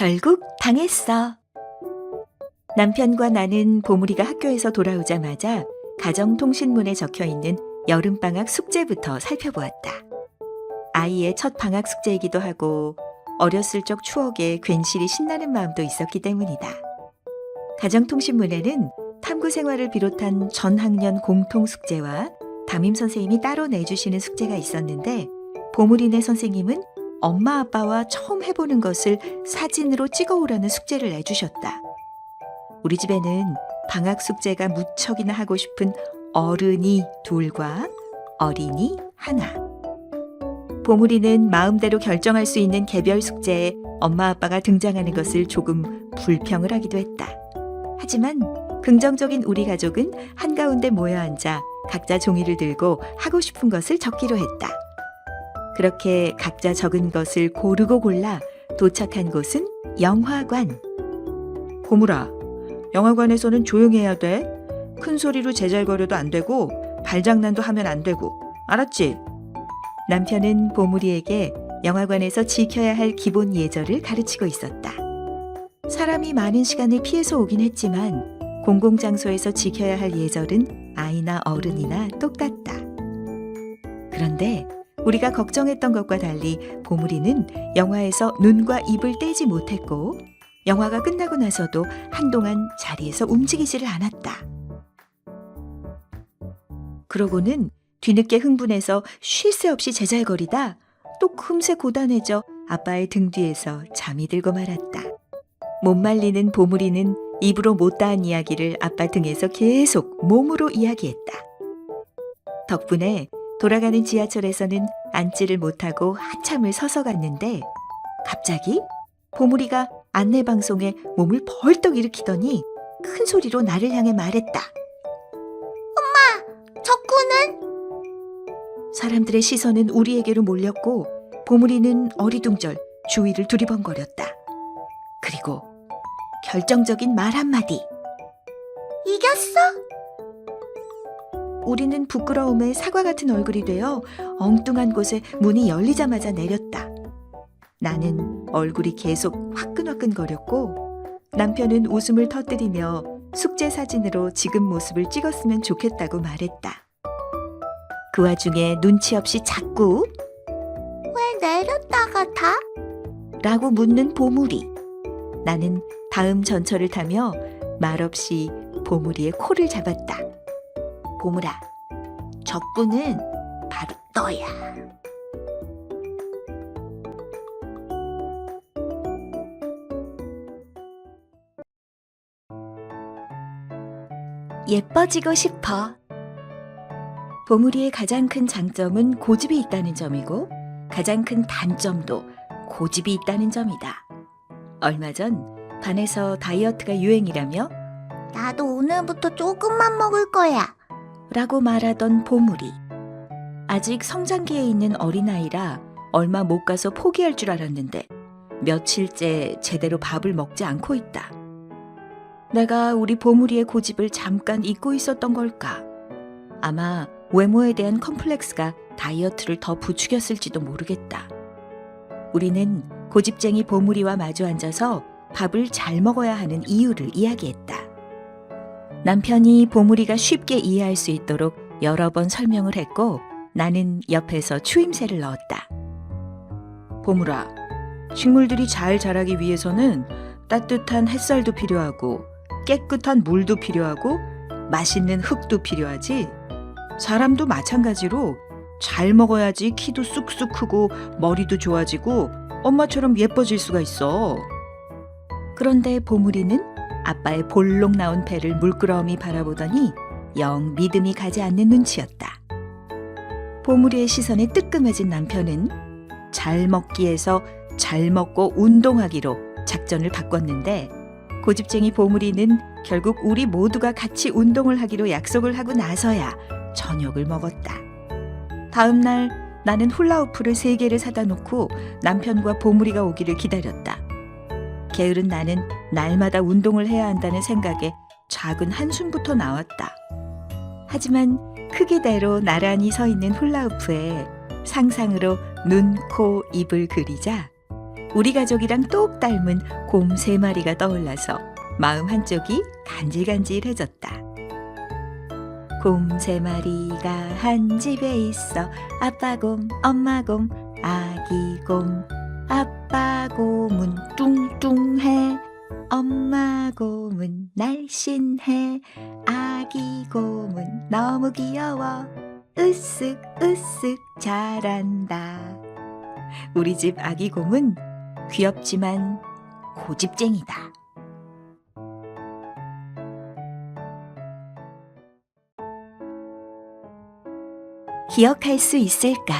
결국 당했어. 남편과 나는 보물이가 학교에서 돌아오자마자 가정통신문에 적혀있는 여름방학 숙제부터 살펴보았다. 아이의 첫 방학 숙제이기도 하고 어렸을 적 추억에 괜시리 신나는 마음도 있었기 때문이다. 가정통신문에는 탐구생활을 비롯한 전 학년 공통숙제와 담임 선생님이 따로 내주시는 숙제가 있었는데 보물이네 선생님은 엄마 아빠와 처음 해보는 것을 사진으로 찍어오라는 숙제를 내주셨다. 우리 집에는 방학 숙제가 무척이나 하고 싶은 어른이 둘과 어린이 하나. 보물이는 마음대로 결정할 수 있는 개별 숙제에 엄마 아빠가 등장하는 것을 조금 불평을 하기도 했다. 하지만 긍정적인 우리 가족은 한가운데 모여 앉아 각자 종이를 들고 하고 싶은 것을 적기로 했다. 그렇게 각자 적은 것을 고르고 골라 도착한 곳은 영화관. 보물아, 영화관에서는 조용해야 돼. 큰 소리로 제잘거려도 안 되고 발장난도 하면 안 되고. 알았지? 남편은 보물이에게 영화관에서 지켜야 할 기본 예절을 가르치고 있었다. 사람이 많은 시간을 피해서 오긴 했지만 공공장소에서 지켜야 할 예절은 아이나 어른이나 똑같다. 그런데 우리가 걱정했던 것과 달리 보물이는 영화에서 눈과 입을 떼지 못했고 영화가 끝나고 나서도 한동안 자리에서 움직이지를 않았다. 그러고는 뒤늦게 흥분해서 쉴 새 없이 제잘거리다 또 금세 고단해져 아빠의 등 뒤에서 잠이 들고 말았다. 못 말리는 보물이는 입으로 못다한 이야기를 아빠 등에서 계속 몸으로 이야기했다. 덕분에 돌아가는 지하철에서는 앉지를 못하고 한참을 서서 갔는데 갑자기 보물이가 안내방송에 몸을 벌떡 일으키더니 큰 소리로 나를 향해 말했다. 엄마, 적구는? 사람들의 시선은 우리에게로 몰렸고 보물이는 어리둥절 주위를 두리번거렸다. 그리고 결정적인 말 한마디. 이겼어? 우리는 부끄러움에 사과 같은 얼굴이 되어 엉뚱한 곳에 문이 열리자마자 내렸다. 나는 얼굴이 계속 화끈화끈거렸고 남편은 웃음을 터뜨리며 숙제 사진으로 지금 모습을 찍었으면 좋겠다고 말했다. 그 와중에 눈치 없이 자꾸 왜 내렸다가 타? 라고 묻는 보물이. 나는 다음 전철을 타며 말없이 보물이의 코를 잡았다. 보물아, 적구는 바로 너야. 예뻐지고 싶어. 보물이의 가장 큰 장점은 고집이 있다는 점이고 가장 큰 단점도 고집이 있다는 점이다. 얼마 전 반에서 다이어트가 유행이라며 나도 오늘부터 조금만 먹을 거야. 라고 말하던 보물이. 아직 성장기에 있는 어린아이라 얼마 못 가서 포기할 줄 알았는데 며칠째 제대로 밥을 먹지 않고 있다. 내가 우리 보물이의 고집을 잠깐 잊고 있었던 걸까? 아마 외모에 대한 컴플렉스가 다이어트를 더 부추겼을지도 모르겠다. 우리는 고집쟁이 보물이와 마주 앉아서 밥을 잘 먹어야 하는 이유를 이야기했다. 남편이 보물이가 쉽게 이해할 수 있도록 여러 번 설명을 했고 나는 옆에서 추임새를 넣었다. 보물아, 식물들이 잘 자라기 위해서는 따뜻한 햇살도 필요하고 깨끗한 물도 필요하고 맛있는 흙도 필요하지. 사람도 마찬가지로 잘 먹어야지 키도 쑥쑥 크고 머리도 좋아지고 엄마처럼 예뻐질 수가 있어. 그런데 보물이는 아빠의 볼록 나온 배를 물끄러미 바라보더니 영 믿음이 가지 않는 눈치였다. 보물이의 시선에 뜨끔해진 남편은 잘 먹기에서 잘 먹고 운동하기로 작전을 바꿨는데 고집쟁이 보물이는 결국 우리 모두가 같이 운동을 하기로 약속을 하고 나서야 저녁을 먹었다. 다음 날 나는 훌라후프를 3개를 사다 놓고 남편과 보물이가 오기를 기다렸다. 게으른 나는 날마다 운동을 해야 한다는 생각에 작은 한숨부터 나왔다. 하지만 크기대로 나란히 서 있는 훌라후프에 상상으로 눈, 코, 입을 그리자 우리 가족이랑 똑 닮은 곰 3마리가 떠올라서 마음 한쪽이 간질간질해졌다. 곰 3마리가 한 집에 있어. 아빠 곰, 엄마 곰, 아기 곰. 아빠 곰은 뚱뚱해. 엄마 곰은 날씬해. 아기 곰은 너무 귀여워. 으쓱 으쓱 잘한다. 우리 집 아기 곰은 귀엽지만 고집쟁이다. 기억할 수 있을까?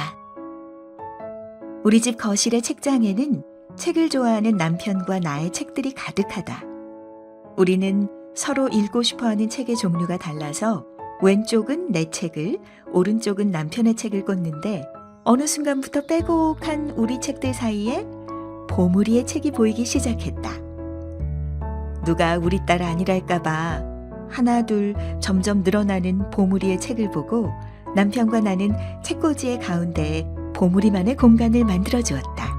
우리 집 거실의 책장에는 책을 좋아하는 남편과 나의 책들이 가득하다. 우리는 서로 읽고 싶어하는 책의 종류가 달라서 왼쪽은 내 책을, 오른쪽은 남편의 책을 꽂는데 어느 순간부터 빼곡한 우리 책들 사이에 보물이의 책이 보이기 시작했다. 누가 우리 딸 아니랄까봐 하나 둘 점점 늘어나는 보물이의 책을 보고 남편과 나는 책꽂이의 가운데에 보물이만의 공간을 만들어주었다.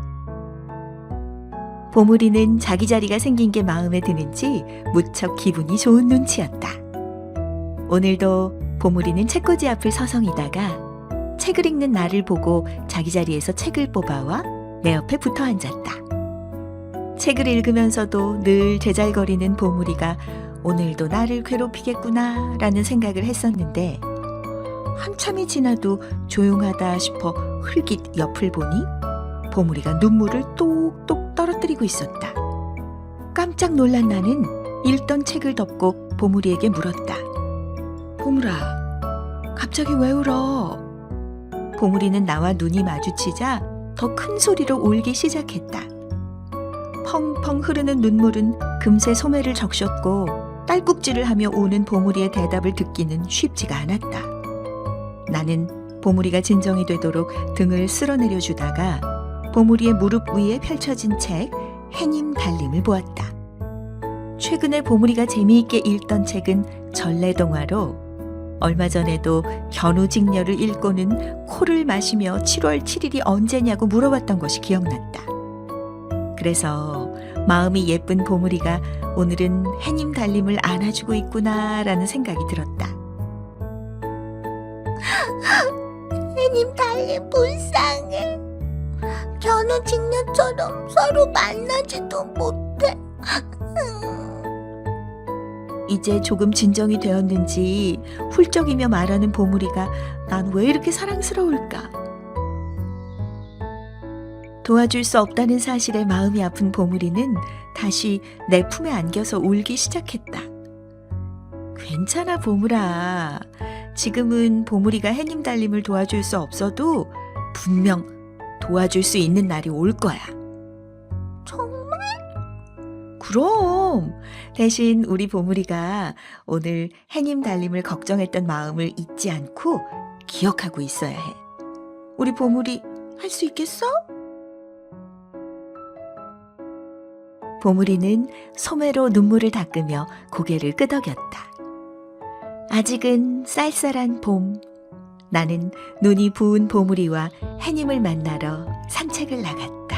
보물이는 자기 자리가 생긴 게 마음에 드는지 무척 기분이 좋은 눈치였다. 오늘도 보물이는 책꽂이 앞을 서성이다가 책을 읽는 나를 보고 자기 자리에서 책을 뽑아와 내 옆에 붙어 앉았다. 책을 읽으면서도 늘 제잘거리는 보물이가 오늘도 나를 괴롭히겠구나 라는 생각을 했었는데 한참이 지나도 조용하다 싶어 흘깃 옆을 보니 보물이가 눈물을 똑똑 떨어뜨리고 있었다. 깜짝 놀란 나는 읽던 책을 덮고 보물이에게 물었다. 보물아, 갑자기 왜 울어? 보물이는 나와 눈이 마주치자 더 큰 소리로 울기 시작했다. 펑펑 흐르는 눈물은 금세 소매를 적셨고 딸꾹질을 하며 우는 보물이의 대답을 듣기는 쉽지가 않았다. 나는 보물이가 진정이 되도록 등을 쓸어내려 주다가 보물이의 무릎 위에 펼쳐진 책 해님 달림을 보았다. 최근에 보물이가 재미있게 읽던 책은 전래동화로 얼마 전에도 견우직녀를 읽고는 코를 마시며 7월 7일이 언제냐고 물어봤던 것이 기억났다. 그래서 마음이 예쁜 보물이가 오늘은 해님 달림을 안아주고 있구나라는 생각이 들었다. 해님 달님 불쌍해. 견우직녀처럼 서로 만나지도 못해. 이제 조금 진정이 되었는지 훌쩍이며 말하는 보물이가 난 왜 이렇게 사랑스러울까? 도와줄 수 없다는 사실에 마음이 아픈 보물이는 다시 내 품에 안겨서 울기 시작했다. 괜찮아 보물아. 지금은 보물이가 해님 달림을 도와줄 수 없어도 분명 도와줄 수 있는 날이 올 거야. 정말? 그럼 대신 우리 보물이가 오늘 해님 달림을 걱정했던 마음을 잊지 않고 기억하고 있어야 해. 우리 보물이 할 수 있겠어? 보물이는 소매로 눈물을 닦으며 고개를 끄덕였다. 아직은 쌀쌀한 봄. 나는 눈이 부은 보물이와 해님을 만나러 산책을 나갔다.